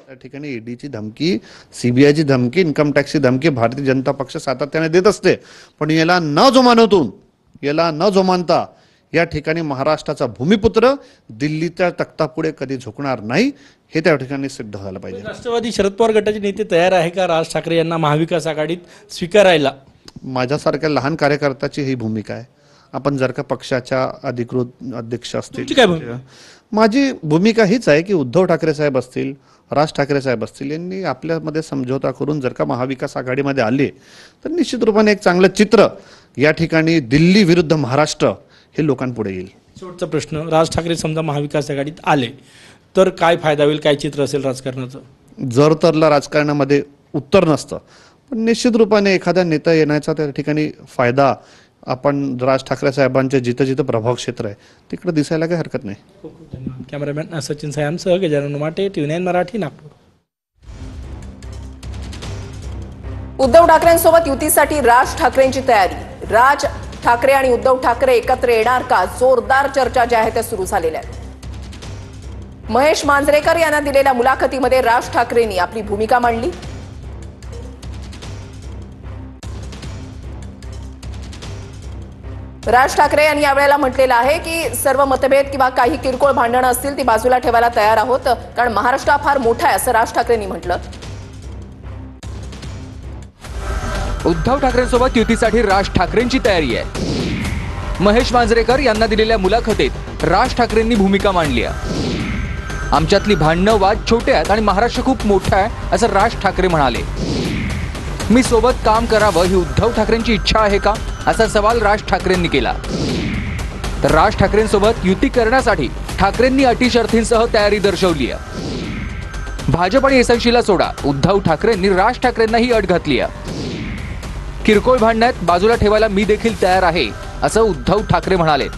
त्या ठिकाणी ईडीची धमकी, सीबीआयची धमकी, इन्कम टॅक्सची धमकी भारतीय जनता पक्ष सातत्याने देत असते, पण याला न जुमानता या ठिकाणी महाराष्ट्राचा भूमिपुत्र दिल्लीच्या तख्तापुढे कधी झुकणार नाही, हे त्या ठिकाणी सिद्ध व्हायला पाहिजे. राष्ट्रवादी शरद पवार गटाचे नेते तयार आहे का राज ठाकरे यांना महाविकास आघाडीत स्वीकारायला? माझ्यासारख्या लहान कार्यकर्त्याची ही भूमिका आहे. आपण जर का पक्षाच्या अधिकृत अध्यक्ष असतील, काय भूमिका? माझी भूमिका हीच आहे की उद्धव ठाकरे साहेब असतील, राज ठाकरे साहेब असतील, यांनी आपल्यामध्ये समझोता करून जर का महाविकास आघाडीमध्ये आले तर निश्चित रूपाने एक चांगलं चित्र या ठिकाणी दिल्ली विरुद्ध महाराष्ट्र हे लोकांपुढे येईल. शेवटचा प्रश्न, राज ठाकरे समजा महाविकास आघाडीत आले तर काय फायदा होईल, काय चित्र असेल राजकारणाचं? जर तरला राजकारणामध्ये उत्तर नसतं, पण निश्चित रूपाने एखादा नेता येण्याचा त्या ठिकाणी फायदा आपण राज ठाकरे साहेबांचे जिथं जिथं प्रभाव क्षेत्र आहे तिकडे दिसायला काही हरकत नाही. खूप खूप धन्यवाद. कॅमेरामॅन सचिन सायांसह गजानन माटे, TV9 मराठी, नागपूर. उद्धव ठाकरेंसोबत युतीसाठी राज ठाकरेंची तयारी. राज ठाकरे आणि उद्धव ठाकरे एकत्र येणार का? जोरदार चर्चा ज्या आहेत त्या सुरू झालेल्या आहेत. महेश मांजरेकर यांना दिलेल्या मुलाखतीमध्ये राज ठाकरेंनी आपली भूमिका मांडली. राज ठाकरे यांनी यावेळेला म्हटलेलं आहे की सर्व मतभेद किंवा काही किरकोळ भांडणं असतील ती बाजूला ठेवायला तयार आहोत, कारण महाराष्ट्र हा फार मोठा आहे असं राज ठाकरेंनी म्हटलं. उद्धव ठाकरेंसोबत युतीसाठी राज ठाकरेंची तयारी आहे. महेश मांजरेकर यांना दिलेल्या मुलाखतीत राज ठाकरेंनी भूमिका मांडली आहे. आमच्यातली भांडणं वाद छोटे आहेत आणि महाराष्ट्र खूप मोठा आहे असं राज ठाकरे म्हणाले. मी सोबत काम करावं ही उद्धव ठाकरेंची इच्छा आहे का असा सवाल राज ठाकरेंनी केला. तर राज ठाकरेंसोबत युती करण्यासाठी ठाकरेंनी अटी शर्थींसह तयारी दर्शवली आहे. भाजप आणि एसआयसीला सोडा, उद्धव ठाकरेंनी राज ठाकरेंना ही अट घातली आहे. किरकोळ भांडणात बाजूला ठेवायला मी देखील तयार आहे असं उद्धव ठाकरे म्हणाले.